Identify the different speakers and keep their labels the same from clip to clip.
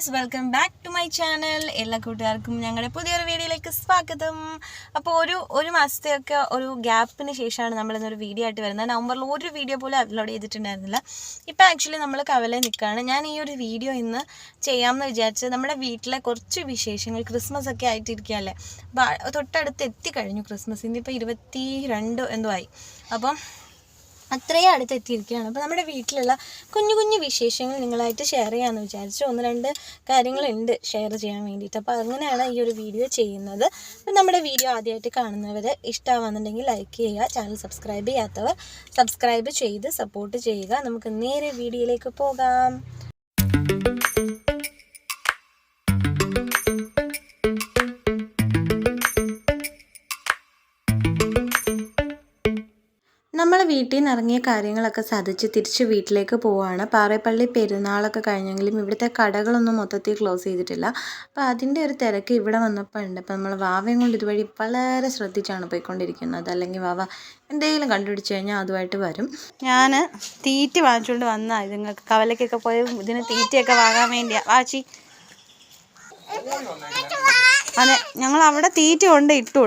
Speaker 1: guys, welcome back to my channel. എല്ലാ കൂട്ടുകാർക്കും ഞങ്ങളുടെ പുതിയൊരു വീഡിയോയിലേക്ക് സ്വാഗതം. അപ്പോൾ ഒരു മാസത്തെയൊക്കെ ഒരു ഗ്യാപ്പിന് ശേഷമാണ് നമ്മൾ ഇന്നൊരു വീഡിയോ ആയിട്ട് വരുന്നത്. നവംബറിൽ ഒരു വീഡിയോ പോലും അപ്ലോഡ് ചെയ്തിട്ടുണ്ടായിരുന്നില്ല. ഇപ്പോൾ ആക്ച്വലി നമ്മൾ കവലയിൽ നിൽക്കുകയാണ്. ഞാൻ ഈ ഒരു വീഡിയോ ഇന്ന് ചെയ്യാമെന്ന് വിചാരിച്ചത് നമ്മുടെ വീട്ടിലെ കുറച്ച് വിശേഷങ്ങൾ, ക്രിസ്മസ് ഒക്കെ ആയിട്ടിരിക്കുകയല്ലേ. അപ്പോൾ തൊട്ടടുത്ത് എത്തിക്കഴിഞ്ഞു ക്രിസ്മസ്. ഇന്നിപ്പോൾ 22 എന്തോ ആയി. അപ്പം അത്രയും അടുത്തെത്തിയിരിക്കുകയാണ്. അപ്പോൾ നമ്മുടെ വീട്ടിലുള്ള കുഞ്ഞു കുഞ്ഞു വിശേഷങ്ങൾ നിങ്ങളായിട്ട് ഷെയർ ചെയ്യാമെന്ന് വിചാരിച്ചു. 1-2 കാര്യങ്ങളുണ്ട് ഷെയർ ചെയ്യാൻ വേണ്ടിയിട്ട്. അപ്പോൾ അങ്ങനെയാണ് ഈ ഒരു വീഡിയോ ചെയ്യുന്നത്. അപ്പോൾ നമ്മുടെ വീഡിയോ ആദ്യമായിട്ട് കാണുന്നവർ ഇഷ്ടമാണെന്നുണ്ടെങ്കിൽ ലൈക്ക് ചെയ്യുക. ചാനൽ സബ്സ്ക്രൈബ് ചെയ്യാത്തവർ സബ്സ്ക്രൈബ് ചെയ്ത് സപ്പോർട്ട് ചെയ്യുക. നമുക്ക് നേരെ വീഡിയോയിലേക്ക് പോകാം. നമ്മൾ വീട്ടിൽ നിന്ന് ഇറങ്ങിയ കാര്യങ്ങളൊക്കെ സാധിച്ച് തിരിച്ച് വീട്ടിലേക്ക് പോവുകയാണ്. പാറേപ്പള്ളി പെരുന്നാളൊക്കെ കഴിഞ്ഞെങ്കിലും ഇവിടുത്തെ കടകളൊന്നും മൊത്തത്തിൽ ക്ലോസ് ചെയ്തിട്ടില്ല. അപ്പോൾ അതിൻ്റെ ഒരു തിരക്ക് ഇവിടെ വന്നപ്പോൾ ഉണ്ട്. അപ്പോൾ നമ്മൾ വാവയും കൊണ്ട് ഇതുവഴി വളരെ ശ്രദ്ധിച്ചാണ് പോയിക്കൊണ്ടിരിക്കുന്നത്. അല്ലെങ്കിൽ വാവ എന്തെങ്കിലും കണ്ടുപിടിച്ച് കഴിഞ്ഞാൽ അതുമായിട്ട് വരും. ഞാൻ തീറ്റ വാങ്ങിച്ചുകൊണ്ട് വന്നാൽ ഇതുങ്ങൾക്ക് കവലയ്ക്കൊക്കെ പോയി ഇതിന് തീറ്റയൊക്കെ വാങ്ങാൻ വേണ്ടിയാണ്. വാച്ചി അതെ, ഞങ്ങൾ അവിടെ തീറ്റ കൊണ്ട് ഇട്ട്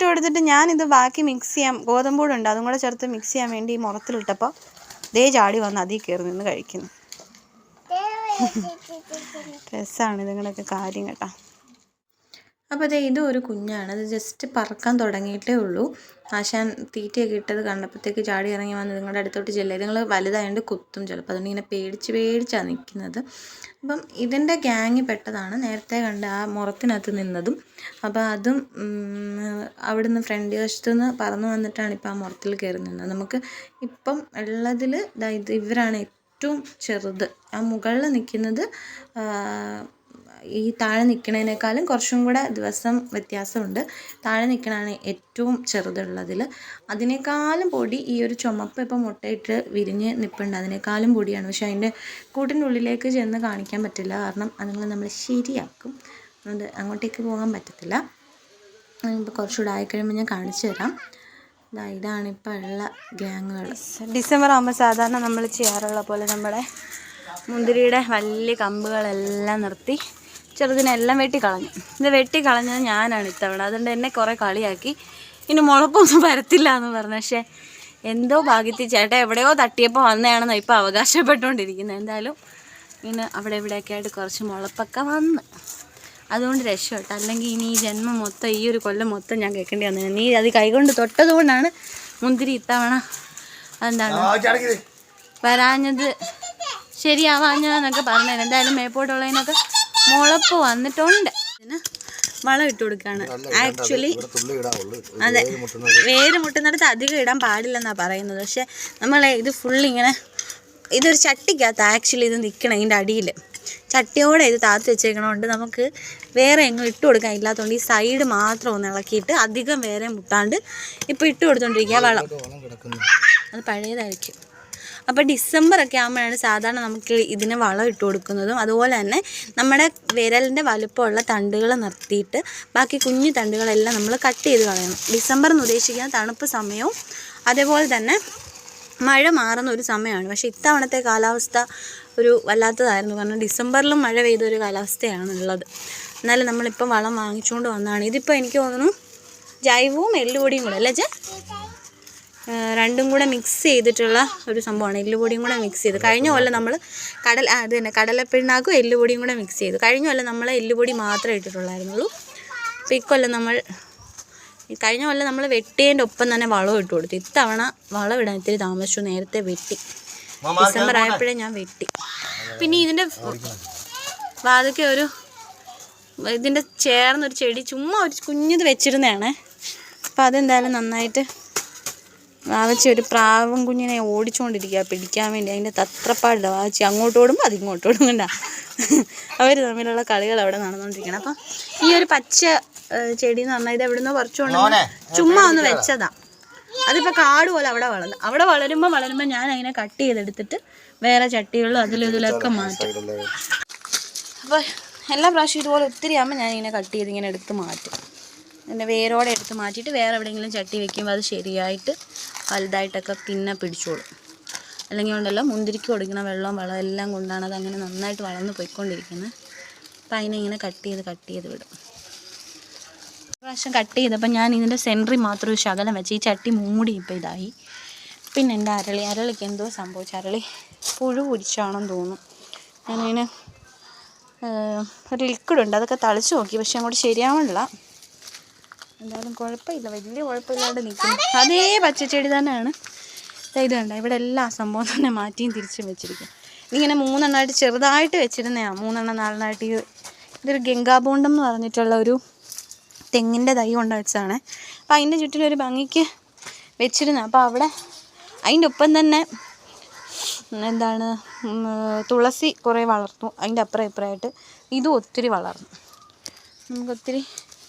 Speaker 1: കൊടുത്തിട്ട് ഞാനിത് ബാക്കി മിക്സ് ചെയ്യാൻ, ഗോതമ്പൂടുണ്ട് അതും കൂടെ ചേർത്ത് മിക്സ് ചെയ്യാൻ വേണ്ടി മുറത്തിലിട്ടപ്പോൾ ദേ ചാടി വന്ന് അതിൽ കയറി നിന്ന് കഴിക്കുന്നു. രസമാണ് ഇതുങ്ങളൊക്കെ കാര്യം കേട്ടോ. അപ്പോൾ അതെ, ഇതും ഒരു കുഞ്ഞാണ്. അത് ജസ്റ്റ് പറക്കാൻ തുടങ്ങിയിട്ടേ ഉള്ളൂ. ആശാൻ തീറ്റയൊക്കെ ഇട്ടത് കണ്ടപ്പോഴത്തേക്ക് ചാടി ഇറങ്ങി വന്ന് നിങ്ങളുടെ അടുത്തോട്ട് ചെല്ലുക. നിങ്ങൾ വലുതായതുകൊണ്ട് കുത്തും ചിലപ്പോൾ, അതുകൊണ്ട് ഇങ്ങനെ പേടിച്ചാണ് നിൽക്കുന്നത്. അപ്പം ഇതിൻ്റെ ഗ്യാങ്ങിൽ പെട്ടതാണ് നേരത്തെ കണ്ട ആ മുറത്തിനകത്ത് നിന്നതും. അപ്പോൾ അതും അവിടുന്ന് ഫ്രണ്ട് വശത്തു നിന്ന് പറന്നു വന്നിട്ടാണ് ഇപ്പോൾ ആ മുറത്തിൽ കയറി നിന്നത്. നമുക്ക് ഇപ്പം ഉള്ളതിൽ ഇത് ഇവരാണ് ഏറ്റവും ചെറുത്. ആ മുകളിൽ നിൽക്കുന്നത് ഈ താഴെ നിൽക്കുന്നതിനേക്കാളും കുറച്ചും കൂടെ ദിവസം വ്യത്യാസമുണ്ട്. താഴെ നിൽക്കണതാണ് ഏറ്റവും ചെറുതുള്ളതിൽ. അതിനേക്കാളും പൊടി ഈ ഒരു ചുമപ്പ് ഇപ്പം മുട്ടയിട്ട് വിരിഞ്ഞ് നിൽപ്പുണ്ട്. അതിനേക്കാളും പൊടിയാണ്. പക്ഷേ അതിൻ്റെ കൂട്ടിൻ്റെ ഉള്ളിലേക്ക് ചെന്ന് കാണിക്കാൻ പറ്റില്ല. കാരണം അതുങ്ങൾ നമ്മൾ ശരിയാക്കും. അതുകൊണ്ട് അങ്ങോട്ടേക്ക് പോകാൻ പറ്റത്തില്ല. ഇപ്പോൾ കുറച്ചുകൂടെ ആയിക്കഴിയുമ്പോൾ ഞാൻ കാണിച്ചു തരാം. ഇതാണിപ്പോൾ ഉള്ള ഗ്യാങ്ങുകൾ. ഡിസംബർ ആകുമ്പോൾ സാധാരണ നമ്മൾ ചെയ്യാറുള്ള പോലെ നമ്മുടെ മുന്തിരിയുടെ വലിയ കമ്പുകളെല്ലാം നിർത്തി ചെറുതിനെല്ലാം വെട്ടിക്കളഞ്ഞു. ഇത് വെട്ടിക്കളഞ്ഞത് ഞാനാണ് ഇത്തവണ. അതുകൊണ്ട് എന്നെ കുറേ കളിയാക്കി. ഇനി മുളപ്പൊന്നും വരത്തില്ല എന്ന് പറഞ്ഞു. പക്ഷേ എന്തോ ഭാഗ്യത്തിൽ ചേട്ടൻ എവിടെയോ തട്ടിയപ്പോൾ വന്നതാണെന്ന് ഇപ്പോൾ അവകാശപ്പെട്ടുകൊണ്ടിരിക്കുന്നത്. എന്തായാലും ഇങ്ങനെ അവിടെ ഇവിടെയൊക്കെ ആയിട്ട് കുറച്ച് മുളപ്പൊക്കെ വന്ന്, അതുകൊണ്ട് രക്ഷപ്പെട്ടു. അല്ലെങ്കിൽ ഇനി ഈ ജന്മം മൊത്തം, ഈ ഒരു കൊല്ലം മൊത്തം ഞാൻ കേൾക്കേണ്ടി വന്നത്. നീ അത് കൈകൊണ്ട് തൊട്ടത് കൊണ്ടാണ് മുന്തിരി ഇത്തവണ എന്താണ് വരാഞ്ഞത്, ശരിയാവാഞ്ഞതെന്നൊക്കെ പറഞ്ഞത്. എന്തായാലും മേപ്പോട്ടുള്ളതിനൊക്കെ മുളപ്പ് വന്നിട്ടുണ്ട്. ഇതിന് വളം ഇട്ട് കൊടുക്കുകയാണ്. ആക്ച്വലി അതെ, വേര് മുട്ടുന്നിടത്ത് അധികം ഇടാൻ പാടില്ലെന്നാണ് പറയുന്നത്. പക്ഷേ നമ്മൾ ഇത് ഫുള്ളിങ്ങനെ ഇതൊരു ചട്ടിക്കകത്ത് ആക്ച്വലി ഇത് നിൽക്കണം. ഇതിൻ്റെ അടിയിൽ ചട്ടിയോടെ ഇത് താത്ത് വെച്ചേക്കണോണ്ട് നമുക്ക് വേറെ എങ്ങും ഇട്ട് കൊടുക്കാൻ ഇല്ലാത്തതുകൊണ്ട് ഈ സൈഡ് മാത്രം ഒന്ന് ഇളക്കിയിട്ട് അധികം വേറെ മുട്ടാണ്ട് ഇപ്പോൾ ഇട്ട് കൊടുത്തോണ്ടിരിക്കുക വളം. അത് പഴയതായിരിക്കും. അപ്പോൾ ഡിസംബറൊക്കെ ആകുമ്പോഴാണ് സാധാരണ നമുക്ക് ഇതിന് വളം ഇട്ട് കൊടുക്കുന്നതും. അതുപോലെ തന്നെ നമ്മുടെ വിരലിൻ്റെ വലുപ്പമുള്ള തണ്ടുകൾ നിർത്തിയിട്ട് ബാക്കി കുഞ്ഞു തണ്ടുകളെല്ലാം നമ്മൾ കട്ട് ചെയ്ത് കളയണം. ഡിസംബർ എന്ന് ഉദ്ദേശിക്കുന്ന തണുപ്പ് സമയവും അതേപോലെ തന്നെ മഴ മാറുന്ന ഒരു സമയമാണ്. പക്ഷേ ഇത്തവണത്തെ കാലാവസ്ഥ ഒരു വല്ലാത്തതായിരുന്നു. കാരണം ഡിസംബറിലും മഴ പെയ്തൊരു കാലാവസ്ഥയാണ് ഉള്ളത്. എന്നാലും നമ്മളിപ്പം വളം വാങ്ങിച്ചുകൊണ്ട് വന്നതാണ്. ഇതിപ്പോൾ എനിക്ക് തോന്നുന്നു ജൈവവും എല്ലുപൊടിയും കൂടെ അല്ലേ ചേ, രണ്ടും കൂടെ മിക്സ് ചെയ്തിട്ടുള്ള ഒരു സംഭവമാണ്. എല്ലുപൊടിയും കൂടെ മിക്സ് ചെയ്ത് കഴിഞ്ഞ കൊല്ലം നമ്മൾ അത് തന്നെ കടലപ്പിണ്ണാക്കും എല്ലുപൊടിയും കൂടെ മിക്സ് ചെയ്തു. കഴിഞ്ഞ കൊല്ലം നമ്മൾ എല്ലുപൊടി മാത്രമേ ഇട്ടിട്ടുള്ളായിരുന്നുള്ളൂ. അപ്പോൾ കഴിഞ്ഞ കൊല്ലം നമ്മൾ വെട്ടിയതിൻ്റെ ഒപ്പം തന്നെ വളം ഇട്ട് കൊടുത്തു. ഇത്തവണ വളം ഇടാൻ ഇത്തിരി താമസിച്ചു. നേരത്തെ വെട്ടി, ഡിസംബർ ആയപ്പോഴേ ഞാൻ വെട്ടി. പിന്നെ ഇതിൻ്റെ വാതൊക്കെ ഇതിൻ്റെ ചേർന്നൊരു ചെടി ചുമ്മാ ഒരു കുഞ്ഞത് വെച്ചിരുന്നതാണ്. അപ്പോൾ അതെന്തായാലും നന്നായിട്ട് വാവച്ചി ഒരു പ്രാവും കുഞ്ഞിനെ ഓടിച്ചുകൊണ്ടിരിക്കുക പിടിക്കാൻ വേണ്ടി. അതിൻ്റെ തത്രപ്പാടില്ല. വാവച്ചി അങ്ങോട്ടോടുമ്പോൾ അതിങ്ങോട്ടോടും കണ്ട അവർ തമ്മിലുള്ള കളികൾ അവിടെ നടന്നുകൊണ്ടിരിക്കണം. അപ്പം ഈ ഒരു പച്ച ചെടി എന്ന് പറഞ്ഞാൽ ഇത് എവിടുന്നോ പറിച്ചുകൊണ്ട് ചുമ്മാ ഒന്ന് വെച്ചതാ. അതിപ്പോൾ കാട് പോലെ അവിടെ വളരുമ്പോൾ ഞാൻ അതിനെ കട്ട് ചെയ്തെടുത്തിട്ട് വേറെ ചട്ടികളിലും ഇതിലൊക്കെ മാറ്റും. അപ്പോൾ എല്ലാ പ്രാവശ്യവും ഇതുപോലെ ഒത്തിരി ആകുമ്പോൾ ഞാനിങ്ങനെ കട്ട് ചെയ്ത് ഇങ്ങനെ എടുത്ത് മാറ്റും. പിന്നെ വേരോടെ എടുത്ത് മാറ്റിയിട്ട് വേറെ എവിടെയെങ്കിലും ചട്ടി വെക്കുമ്പോൾ അത് ശരിയായിട്ട് വലുതായിട്ടൊക്കെ പിന്നെ പിടിച്ചോളും. അല്ലെങ്കിൽ ഉണ്ടല്ലോ മുന്തിരിക്ക് കൊടുക്കുന്ന വെള്ളവും എല്ലാം കൊണ്ടാണ് അത് അങ്ങനെ നന്നായിട്ട് വളർന്ന് പോയിക്കൊണ്ടിരിക്കുന്നത്. അപ്പം അതിനെ ഇങ്ങനെ കട്ട് ചെയ്ത് വിടും. പ്രാവശ്യം കട്ട് ചെയ്തപ്പോൾ ഞാൻ ഇതിൻ്റെ സെൻറ്ററിൽ മാത്രം ഒരു ശകലം വെച്ച് ഈ ചട്ടി മൂടി ഇപ്പോൾ ഇതായി. പിന്നെ എൻ്റെ അരളിക്ക് എന്തോ സംഭവിച്ചു, അരളി പുഴു പിടിച്ചാണെന്ന് തോന്നുന്നു. ഞാനതിന് ഒരു ലിക്വിഡുണ്ട്, അതൊക്കെ തളിച്ച് നോക്കി, പക്ഷെ അങ്ങോട്ട് ശരിയാവണില്ല. എന്തായാലും കുഴപ്പമില്ല, വലിയ കുഴപ്പമില്ലാണ്ട് നിൽക്കുന്നു. അതേ പച്ചച്ചെടി തന്നെയാണ്. ഇത് കണ്ട, ഇവിടെ എല്ലാ സംഭവം തന്നെ മാറ്റിയും തിരിച്ചും വെച്ചിരിക്കും. ഇതിങ്ങനെ 3 എണ്ണമായിട്ട് ചെറുതായിട്ട് വെച്ചിരുന്നതാണ്, 3 എണ്ണം 4 എണ്ണമായിട്ട്. ഇതൊരു ഗംഗാബോണ്ടം എന്ന് പറഞ്ഞിട്ടുള്ള ഒരു തെങ്ങിൻ്റെ തൈ കൊണ്ട് വെച്ചതാണ്. അപ്പോൾ അതിൻ്റെ ചുറ്റിലൊരു ഭംഗിക്ക് വെച്ചിരുന്നത്. അപ്പോൾ അവിടെ അതിൻ്റെ ഒപ്പം തന്നെ എന്താണ് തുളസി കുറേ വളർന്നു. അതിൻ്റെ അപ്പുറം ഇപ്പുറമായിട്ട് ഇതും ഒത്തിരി വളർന്നു. നമുക്കൊത്തിരി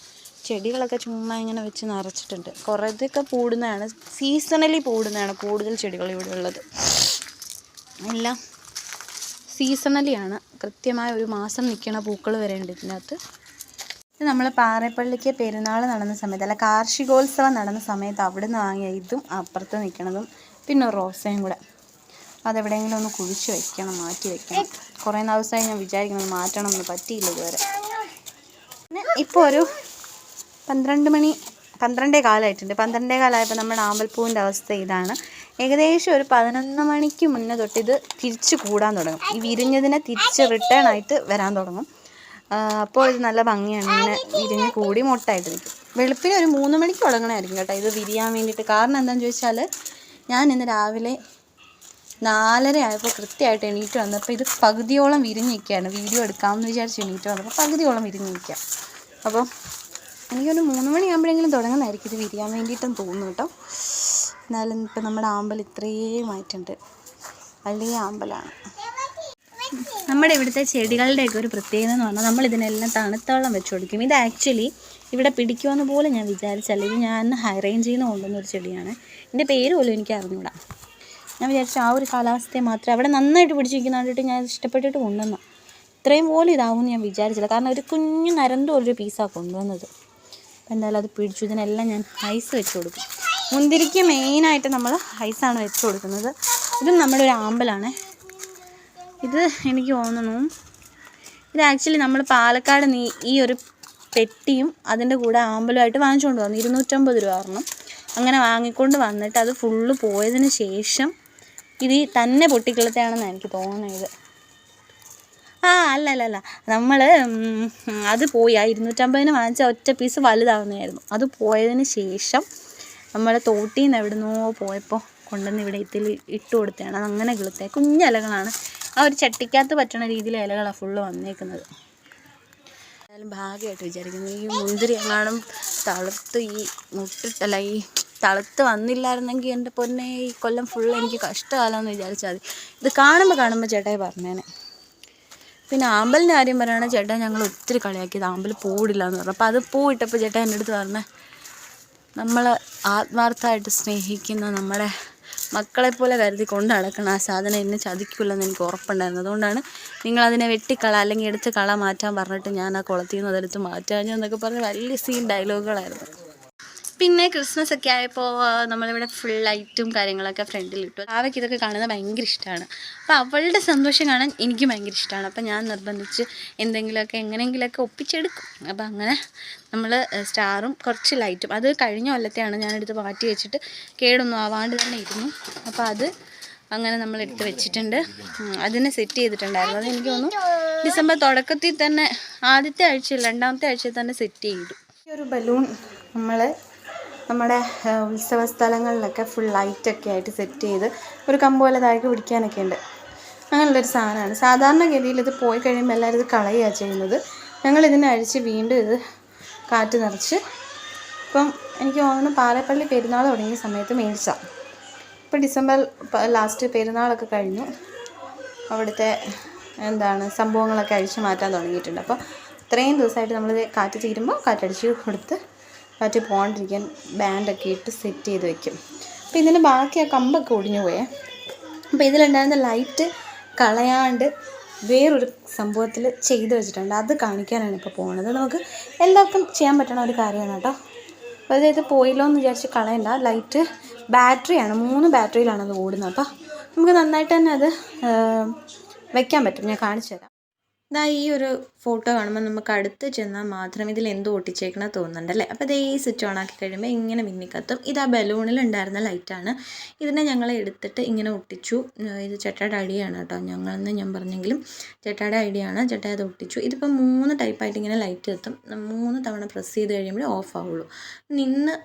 Speaker 1: ചെടികളൊക്കെ ചുമ്മാ ഇങ്ങനെ വെച്ച് നിറച്ചിട്ടുണ്ട്. കുറേതൊക്കെ പൂടുന്നതാണ്, സീസണലി പൂടുന്നതാണ് കൂടുതൽ ചെടികൾ ഇവിടെ ഉള്ളത്. എല്ലാം സീസണലിയാണ്, കൃത്യമായ ഒരു മാസം നിൽക്കുന്ന പൂക്കൾ വരെ ഉണ്ട് ഇതിനകത്ത്. ഇത് നമ്മൾ പാറേപ്പള്ളിക്ക് പെരുന്നാൾ നടന്ന സമയത്ത്, അല്ല കാർഷികോത്സവം നടന്ന സമയത്ത് അവിടെ നിന്ന് വാങ്ങിയ ഇതും അപ്പുറത്ത് നിൽക്കണതും പിന്നെ ഒരു റോസയും കൂടെ. അതെവിടെയെങ്കിലും ഒന്ന് കുഴിച്ച് വെക്കണം, മാറ്റി വെക്കണം. കുറേ ദിവസമായി ഞാൻ വിചാരിക്കുന്നത് മാറ്റണം എന്ന്, പറ്റിയില്ല ഇതുവരെ. പിന്നെ ഇപ്പോൾ ഒരു 12 കാലമായിട്ടുണ്ട്. 12 കാലമായപ്പോൾ നമ്മുടെ ആമ്പൽപ്പൂവിൻ്റെ അവസ്ഥ ഇതാണ്. ഏകദേശം ഒരു 11 മണിക്ക് മുന്നേ തൊട്ട് ഇത് തിരിച്ച് കൂടാൻ തുടങ്ങും. ഈ വിരിഞ്ഞതിനെ തിരിച്ച് റിട്ടേൺ ആയിട്ട് വരാൻ തുടങ്ങും. അപ്പോൾ ഇത് നല്ല ഭംഗിയാണ്, ഇങ്ങനെ വിരിഞ്ഞ് കൂടി മൊട്ടായിട്ട് നിൽക്കും. വെളുപ്പിന് ഒരു 3 മണിക്ക് തുടങ്ങണമായിരിക്കും കേട്ടോ ഇത് വിരിയാൻ വേണ്ടിയിട്ട്. കാരണം എന്താണെന്ന് ചോദിച്ചാൽ, ഞാൻ ഇന്ന് രാവിലെ 4:30 ആയപ്പോൾ കൃത്യമായിട്ട് എണീറ്റ് വന്നപ്പോൾ ഇത് പകുതിയോളം വിരിഞ്ഞ് നിൽക്കുകയാണ്. വീഡിയോ എടുക്കാമെന്ന് വിചാരിച്ച് എണീറ്റ് വന്നപ്പോൾ പകുതിയോളം വിരിഞ്ഞ് നിൽക്കുക. അപ്പോൾ എനിക്കൊരു 3 മണിയാകുമ്പോഴെങ്കിലും തുടങ്ങുന്നതായിരിക്കും ഇത് വിരിയാൻ വേണ്ടിയിട്ടും തോന്നുന്നു കേട്ടോ. എന്നാലും ഇപ്പം നമ്മുടെ ആമ്പൽ ഇത്രയുമായിട്ടുണ്ട്, വലിയ ആമ്പലാണ്. നമ്മുടെ ഇവിടുത്തെ ചെടികളുടെയൊക്കെ ഒരു പ്രത്യേകത എന്ന് പറഞ്ഞാൽ നമ്മളിതിനെല്ലാം തണുത്ത വെള്ളം വെച്ച് കൊടുക്കും. ഇത് ആക്ച്വലി ഇവിടെ പിടിക്കുമെന്ന് പോലും ഞാൻ വിചാരിച്ചല്ല. ഇത് ഞാൻ ഹൈ റേഞ്ചിൽ നിന്ന് കൊണ്ടുവന്നൊരു ചെടിയാണ്. ഇതിൻ്റെ പേര് പോലും എനിക്ക് അറിഞ്ഞൂടാ. ഞാൻ വിചാരിച്ചു ആ ഒരു കാലാവസ്ഥയെ മാത്രമേ അവിടെ നന്നായിട്ട് പിടിച്ചിരിക്കുന്ന കണ്ടിട്ട് ഞാൻ ഇഷ്ടപ്പെട്ടിട്ട് കൊണ്ടുവന്നു. ഇത്രയും പോലും ഇതാവുമെന്ന് ഞാൻ വിചാരിച്ചില്ല. കാരണം ഒരു കുഞ്ഞു നരൻ്റെ ഒരു പീസാണ് കൊണ്ടുവന്നത്. അപ്പോൾ എന്തായാലും അത് പിടിച്ചു. ഇതിനെല്ലാം ഞാൻ ഐസ് വെച്ച് കൊടുക്കും. മുന്തിരിക്ക് മെയിനായിട്ട് നമ്മൾ ഐസാണ് വെച്ച് കൊടുക്കുന്നത്. ഇതും നമ്മുടെ ഒരു ആമ്പലാണ്. ഇത് എനിക്ക് തോന്നുന്നു ഇത് ആക്ച്വലി നമ്മൾ പാലക്കാട് ഈ ഒരു പെട്ടിയും അതിൻ്റെ കൂടെ ആമ്പലുമായിട്ട് വാങ്ങിച്ചുകൊണ്ട് വന്നു. 250 രൂപ കാരണം അങ്ങനെ വാങ്ങിക്കൊണ്ട് വന്നിട്ട് അത് ഫുള്ള് പോയതിന് ശേഷം ഇത് തന്നെ പൊട്ടിക്കിളത്തെയാണെന്ന് എനിക്ക് തോന്നുന്നത്. അല്ല നമ്മൾ അത് പോയി, ആ 250 വാങ്ങിച്ച ഒറ്റ പീസ് വലുതാവുന്നതായിരുന്നു. അത് പോയതിന് ശേഷം നമ്മൾ തോട്ടിൽ നിന്ന് എവിടുന്നോ പോയപ്പോൾ കൊണ്ടുവന്ന് ഇവിടെ ഇട്ട് കൊടുത്തതാണ്. അത് അങ്ങനെ കിളുത്തേ കുഞ്ഞിലകളാണ്. ആ ഒരു ചട്ടിക്കകത്ത് പറ്റുന്ന രീതിയിൽ ഇലകളാണ് ഫുള്ള് വന്നേക്കുന്നത്. എന്തായാലും ഭാഗ്യമായിട്ട് വിചാരിക്കുന്നു. ഈ മുന്തിരി എങ്ങാനും തളുത്ത് ഈ തളുത്ത് വന്നില്ലായിരുന്നെങ്കിൽ എൻ്റെ പൊന്നെ ഈ കൊല്ലം ഫുള്ള് എനിക്ക് കഷ്ടകാലമെന്ന് വിചാരിച്ചാൽ മതി. ഇത് കാണുമ്പോൾ ചേട്ടായി പറഞ്ഞേനെ. പിന്നെ ആമ്പലിൻ്റെ കാര്യം പറയുകയാണെങ്കിൽ ചേട്ടാ ഞങ്ങൾ ഒത്തിരി കളിയാക്കിയത് ആമ്പൽ പൂവിടില്ല എന്ന് പറഞ്ഞു. അപ്പോൾ അത് പൂവിട്ടപ്പോൾ ചേട്ടാ എൻ്റെ അടുത്ത് പറഞ്ഞേ, നമ്മൾ ആത്മാർത്ഥമായിട്ട് സ്നേഹിക്കുന്ന നമ്മുടെ മക്കളെപ്പോലെ കരുതി കൊണ്ട് നടക്കണം ആ സാധനം എന്നെ ചതിക്കില്ലെന്ന് എനിക്ക് ഉറപ്പുണ്ടായിരുന്നു. അതുകൊണ്ടാണ് നിങ്ങളതിനെ വെട്ടിക്കള അല്ലെങ്കിൽ എടുത്ത് കള മാറ്റാൻ പറഞ്ഞിട്ട് ഞാൻ ആ കുളത്തിൽ നിന്ന് അതെടുത്ത് മാറ്റാഞ്ഞു എന്നൊക്കെ പറഞ്ഞ് വലിയ സീൻ ഡയലോഗുകളായിരുന്നു. പിന്നെ ക്രിസ്മസ് ഒക്കെ ആയപ്പോൾ നമ്മളിവിടെ ഫുൾ ലൈറ്റും കാര്യങ്ങളൊക്കെ ഫ്രണ്ടിലിട്ടു. അവയ്ക്ക് ഇതൊക്കെ കാണുന്നത് ഭയങ്കര ഇഷ്ടമാണ്. അപ്പോൾ അവളുടെ സന്തോഷം കാണാൻ എനിക്ക് ഭയങ്കര ഇഷ്ടമാണ്. അപ്പോൾ ഞാൻ നിർബന്ധിച്ച് എന്തെങ്കിലുമൊക്കെ എങ്ങനെയെങ്കിലുമൊക്കെ ഒപ്പിച്ചെടുക്കും. അപ്പോൾ അങ്ങനെ നമ്മൾ സ്റ്റാറും കുറച്ച് ലൈറ്റും, അത് കഴിഞ്ഞ കൊല്ലത്തെയാണ് ഞാനെടുത്ത് മാറ്റി വെച്ചിട്ട് കേടൊന്നും ആവാണ്ട് തന്നെ ഇരുന്നു. അപ്പോൾ അത് അങ്ങനെ നമ്മൾ എടുത്ത് വെച്ചിട്ടുണ്ട്. അതിനെ സെറ്റ് ചെയ്തിട്ടുണ്ടായിരുന്നു. അത് എനിക്ക് തോന്നുന്നു ഡിസംബർ തുടക്കത്തിൽ തന്നെ, ആദ്യത്തെ ആഴ്ചയിൽ 2ാമത്തെ ആഴ്ചയിൽ തന്നെ സെറ്റ് ചെയ്തു. ഈ ഒരു ബലൂൺ നമ്മൾ നമ്മുടെ ഉത്സവ സ്ഥലങ്ങളിലൊക്കെ ഫുൾ ലൈറ്റൊക്കെ ആയിട്ട് സെറ്റ് ചെയ്ത് ഒരു കമ്പ് പോലെ താഴേക്ക് പിടിക്കാനൊക്കെ ഉണ്ട്. അങ്ങനെയുള്ളൊരു സാധനമാണ്. സാധാരണഗതിയിൽ ഇത് പോയി കഴിയുമ്പോൾ എല്ലാവരും ഇത് കളയുകയാണ് ചെയ്യുന്നത്. ഞങ്ങളിതിനെ അഴിച്ച് വീണ്ടും ഇത് കാറ്റ് നിറച്ച് ഇപ്പം എനിക്ക് തോന്നുന്നു പാലപ്പള്ളി പെരുന്നാൾ തുടങ്ങിയ സമയത്ത് മേടിച്ചാണ്. ഇപ്പോൾ ഡിസംബർ ലാസ്റ്റ് പെരുന്നാളൊക്കെ കഴിഞ്ഞു. അവിടുത്തെ സംഭവങ്ങളൊക്കെ അഴിച്ച് മാറ്റാൻ തുടങ്ങിയിട്ടുണ്ട്. അപ്പോൾ ഇത്രയും ദിവസമായിട്ട് നമ്മളിത് കാറ്റ് തീരുമ്പോൾ കാറ്റടിച്ച് കൊടുത്ത് കാറ്റ് പോകാണ്ടിരിക്കാൻ ബാൻഡൊക്കെ ഇട്ട് സെറ്റ് ചെയ്ത് വെക്കും. അപ്പോൾ ഇതിന് ബാക്കി ആ കമ്പൊക്കെ ഒടിഞ്ഞു പോയേ. അപ്പോൾ ഇതിലുണ്ടായിരുന്ന ലൈറ്റ് കളയാണ്ട് വേറൊരു സംഭവത്തിൽ ചെയ്ത് വെച്ചിട്ടുണ്ട്. അത് കാണിക്കാനാണ് ഇപ്പോൾ പോകുന്നത്. നമുക്ക് എല്ലാവർക്കും ചെയ്യാൻ പറ്റുന്ന ഒരു കാര്യമാണ് കേട്ടോ. അപ്പോൾ ഇത് പോയില്ലോ എന്ന് വിചാരിച്ച് കളയണ്ട. ലൈറ്റ് ബാറ്ററിയാണ്, 3 ബാറ്ററിയിലാണ് അത് ഓടുന്നത്. അപ്പോൾ നമുക്ക് നന്നായിട്ട് തന്നെ അത് വയ്ക്കാൻ പറ്റും. ഞാൻ കാണിച്ചു തരാം. ഇതാ ഈ ഒരു ഫോട്ടോ കാണുമ്പോൾ നമുക്ക് അടുത്ത് ചെന്നാൽ മാത്രം ഇതിൽ എന്തോ ഒട്ടിച്ചേക്കണ തോന്നുന്നുണ്ടല്ലേ. അപ്പോൾ ഇതേ ഈ സ്വിച്ച് ഓൺ ആക്കി കഴിയുമ്പോൾ ഇങ്ങനെ മിന്നിക്കത്തും. ഇത് ആ ബലൂണിൽ ഉണ്ടായിരുന്ന ലൈറ്റാണ്. ഇതിനെ ഞങ്ങൾ എടുത്തിട്ട് ഇങ്ങനെ ഒട്ടിച്ചു. ഇത് ചേട്ടായുടെ ഐഡിയ ആണ് കേട്ടോ, ഞങ്ങളെന്ന് ഞാൻ പറഞ്ഞെങ്കിലും ചേട്ടായുടെ ഐഡിയ ആണ്. ചേട്ടാ അത് ഒട്ടിച്ചു. ഇതിപ്പോൾ 3 ടൈപ്പായിട്ട് ഇങ്ങനെ ലൈറ്റ് കത്തും. 3 തവണ പ്രസ് ചെയ്ത് കഴിയുമ്പോൾ ഓഫ് ആവുള്ളൂ. നിന്ന്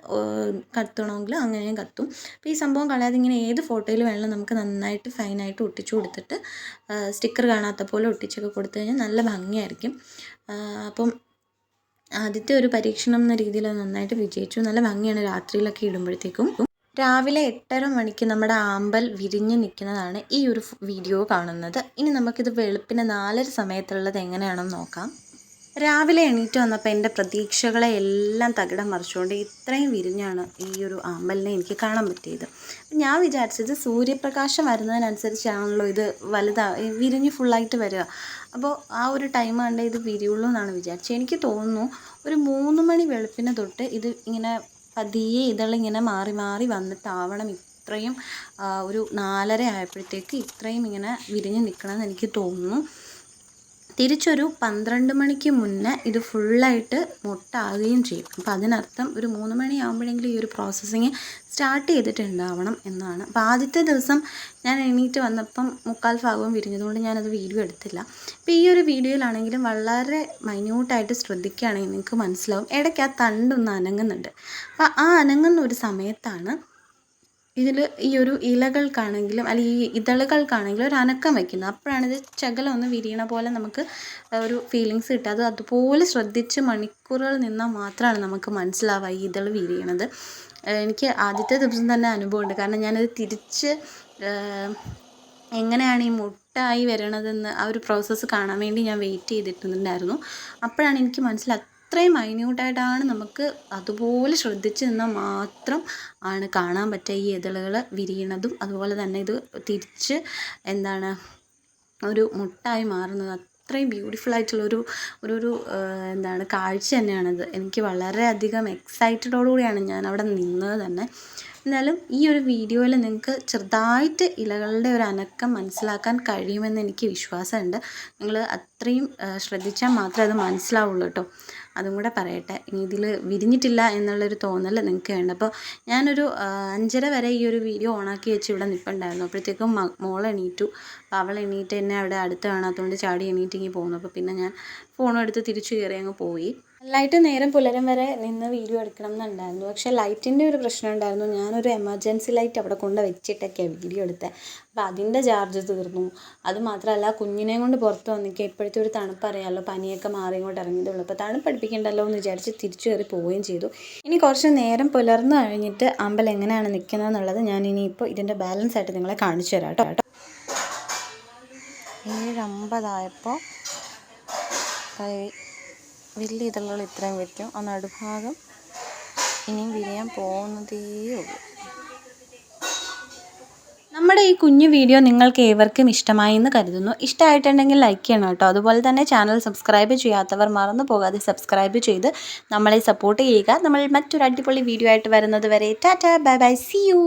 Speaker 1: കത്തണമെങ്കിൽ അങ്ങനെയും കത്തും. അപ്പോൾ ഈ സംഭവം കളയാതെ ഇങ്ങനെ ഏത് ഫോട്ടോയിൽ വേണമെങ്കിലും നമുക്ക് നന്നായിട്ട് ഫൈനായിട്ട് ഒട്ടിച്ചു കൊടുത്തിട്ട് സ്റ്റിക്കർ കാണാത്ത പോലെ ഒട്ടിച്ചൊക്കെ കൊടുത്തു കഴിഞ്ഞാൽ നല്ല ഭംഗിയായിരിക്കും. അപ്പം ആദ്യത്തെ ഒരു പരീക്ഷണം എന്ന രീതിയിൽ അത് നന്നായിട്ട് വിജയിച്ചു. നല്ല ഭംഗിയാണ് രാത്രിയിലൊക്കെ ഇടുമ്പോഴത്തേക്കും. രാവിലെ 8:30 മണിക്ക് നമ്മുടെ ആമ്പൽ വിരിഞ്ഞ് നിൽക്കുന്നതാണ് ഈ ഒരു വീഡിയോ കാണുന്നത്. ഇനി നമുക്കിത് വെളുപ്പിന് 4:30 സമയത്തുള്ളത് എങ്ങനെയാണെന്ന് നോക്കാം. രാവിലെ എണീറ്റ് വന്നപ്പോൾ എൻ്റെ പ്രതീക്ഷകളെ എല്ലാം തകിടം മറിച്ചുകൊണ്ട് ഇത്രയും വിരിഞ്ഞാണ് ഈ ഒരു ആമ്പലിനെ എനിക്ക് കാണാൻ പറ്റിയത്. ഞാൻ വിചാരിച്ചത് സൂര്യപ്രകാശം വരുന്നതിനനുസരിച്ചാണല്ലോ ഇത് വിരിഞ്ഞ് ഫുള്ളായിട്ട് വരിക. അപ്പോൾ ആ ഒരു ടൈം കണ്ടേ ഇത് വിരിയുള്ളൂ എന്നാണ് വിചാരിച്ചത്. എനിക്ക് തോന്നുന്നു ഒരു 3 മണി വെളുപ്പിന് തൊട്ട് ഇത് ഇങ്ങനെ പതിയെ ഇതളിങ്ങനെ മാറി മാറി വന്നിട്ടാവണം ഇത്രയും ഒരു 4:30 ആയപ്പോഴത്തേക്ക് ഇത്രയും ഇങ്ങനെ വിരിഞ്ഞ് നിൽക്കണമെന്ന് എനിക്ക് തോന്നുന്നു. തിരിച്ചൊരു 12 മണിക്ക് മുന്നേ ഇത് ഫുള്ളായിട്ട് മൊട്ടാകുകയും ചെയ്യും. അപ്പോൾ അതിനർത്ഥം ഒരു 3 മണിയാകുമ്പോഴെങ്കിലും ഈ ഒരു പ്രോസസ്സിങ് സ്റ്റാർട്ട് ചെയ്തിട്ടുണ്ടാവണം എന്നാണ്. അപ്പോൾ ആദ്യത്തെ ദിവസം ഞാൻ എണീറ്റ് വന്നപ്പം 3/4 ഭാഗവും വിരിഞ്ഞതുകൊണ്ട് ഞാനത് വീഡിയോ എടുത്തില്ല. അപ്പോൾ ഈ ഒരു വീഡിയോയിലാണെങ്കിലും വളരെ മൈന്യൂട്ടായിട്ട് ശ്രദ്ധിക്കുകയാണെങ്കിൽ നിങ്ങൾക്ക് മനസ്സിലാവും ഇടയ്ക്ക് ആ തണ്ടൊന്ന് അനങ്ങുന്നുണ്ട്. അപ്പോൾ ആ അനങ്ങുന്ന ഒരു സമയത്താണ് ഇതിൽ ഈ ഒരു ഇലകൾക്കാണെങ്കിലും അല്ലെങ്കിൽ ഈ ഇതളുകൾക്കാണെങ്കിലും ഒരു അനക്കം വയ്ക്കുന്നത്. അപ്പോഴാണിത് ശകലം ഒന്ന് വിരിയണ പോലെ നമുക്ക് ഒരു ഫീലിങ്സ് കിട്ടുക. അത് അതുപോലെ ശ്രദ്ധിച്ച് മണിക്കൂറുകൾ നിന്നാൽ മാത്രമാണ് നമുക്ക് മനസ്സിലാവുക ഈ ഇതൾ വിരിയണത്. എനിക്ക് ആദ്യത്തെ ദിവസം തന്നെ അനുഭവമുണ്ട്. കാരണം ഞാനത് തിരിച്ച് എങ്ങനെയാണ് ഈ മുട്ടായി വരണതെന്ന് ആ ഒരു പ്രോസസ്സ് കാണാൻ വേണ്ടി ഞാൻ വെയിറ്റ് ചെയ്തിട്ടുണ്ടായിരുന്നു. അപ്പോഴാണ് എനിക്ക് മനസ്സിലായത് അത്രയും മൈന്യൂട്ടായിട്ടാണ് നമുക്ക് അതുപോലെ ശ്രദ്ധിച്ച് നിന്നാൽ മാത്രം ആണ് കാണാൻ പറ്റുക ഈ ഇതളുകൾ വിരിയണതും അതുപോലെ തന്നെ ഇത് തിരിച്ച് ഒരു മുട്ടായി മാറുന്നത്. അത്രയും ബ്യൂട്ടിഫുൾ ആയിട്ടുള്ളൊരു കാഴ്ച തന്നെയാണത്. എനിക്ക് വളരെയധികം എക്സൈറ്റഡോടുകൂടിയാണ് ഞാൻ അവിടെ നിന്നത് തന്നെ. എന്നാലും ഈ ഒരു വീഡിയോയിൽ നിങ്ങൾക്ക് ചെറുതായിട്ട് ഇലകളുടെ ഒരു അനക്കം മനസ്സിലാക്കാൻ കഴിയുമെന്ന് എനിക്ക് വിശ്വാസമുണ്ട്. നിങ്ങൾ അത്രയും ശ്രദ്ധിച്ചാൽ മാത്രമേ അത് മനസ്സിലാവുള്ളൂ കേട്ടോ. അതും കൂടെ പറയട്ടെ. ഇനി ഇതിൽ വിരിഞ്ഞിട്ടില്ല എന്നുള്ളൊരു തോന്നൽ നിങ്ങൾക്ക് വേണ്ട. അപ്പോൾ ഞാനൊരു 5:30 വരെ ഈ ഒരു വീഡിയോ ഓണാക്കി വെച്ച് ഇവിടെ നിൽപ്പുണ്ടായിരുന്നു. അപ്പോഴത്തേക്കും മോൾ എണീറ്റു. അപ്പോൾ അവൾ എണീറ്റ് എന്നെ അവിടെ അടുത്ത് കാണാത്തതുകൊണ്ട് ചാടി എണീറ്റിങ്ങി പോകുന്നു. അപ്പോൾ പിന്നെ ഞാൻ ഫോണും എടുത്ത് തിരിച്ചു കയറി അങ്ങ് പോയി. ലൈറ്റ് നേരം പുലരും വരെ നിന്ന് വീഡിയോ എടുക്കണം എന്നുണ്ടായിരുന്നു. പക്ഷേ ലൈറ്റിൻ്റെ ഒരു പ്രശ്നം ഉണ്ടായിരുന്നു. ഞാനൊരു എമർജൻസി ലൈറ്റ് അവിടെ കൊണ്ട് വെച്ചിട്ടൊക്കെയാണ് വീഡിയോ എടുത്തത്. അപ്പോൾ അതിൻ്റെ ചാർജ് തീർന്നു. അതുമാത്രമല്ല കുഞ്ഞിനെയും കൊണ്ട് പുറത്ത് വന്നിക്കുക. ഇപ്പോഴത്തെ ഒരു തണുപ്പ് അറിയാമല്ലോ, പനിയൊക്കെ മാറി ഇങ്ങോട്ട് ഇറങ്ങിയതുള്ളൂ. അപ്പോൾ തണുപ്പടിപ്പിക്കണ്ടല്ലോ എന്ന് വിചാരിച്ച് തിരിച്ചു കയറി പോവുകയും ചെയ്തു. ഇനി കുറച്ച് നേരം പുലർന്നു കഴിഞ്ഞിട്ട് അമ്പലം എങ്ങനെയാണ് നിൽക്കുന്നത് എന്നുള്ളത് ഞാൻ ഇനിയിപ്പോൾ ഇതിൻ്റെ ബാലൻസ് ആയിട്ട് നിങ്ങളെ കാണിച്ചു തരാം കേട്ടോ. 7:50 ആയപ്പോൾ വലിയ ഇതളുകൾ ഇത്രയും പറ്റും. ആ നടുഭാഗം ഇനിയും വിരിയാൻ പോകുന്നതേ ഉള്ളൂ. നമ്മുടെ ഈ കുഞ്ഞു വീഡിയോ നിങ്ങൾക്ക് ഏവർക്കും ഇഷ്ടമായി എന്ന് കരുതുന്നു. ഇഷ്ടമായിട്ടുണ്ടെങ്കിൽ ലൈക്ക് ചെയ്യണം കേട്ടോ. അതുപോലെ തന്നെ ചാനൽ സബ്സ്ക്രൈബ് ചെയ്യാത്തവർ മറന്നു പോകാതെ സബ്സ്ക്രൈബ് ചെയ്ത് നമ്മളെ സപ്പോർട്ട് ചെയ്യുക. നമ്മൾ മറ്റൊരു അടിപൊളി വീഡിയോ ആയിട്ട് വരുന്നത് വരെ tata bye bye, see U.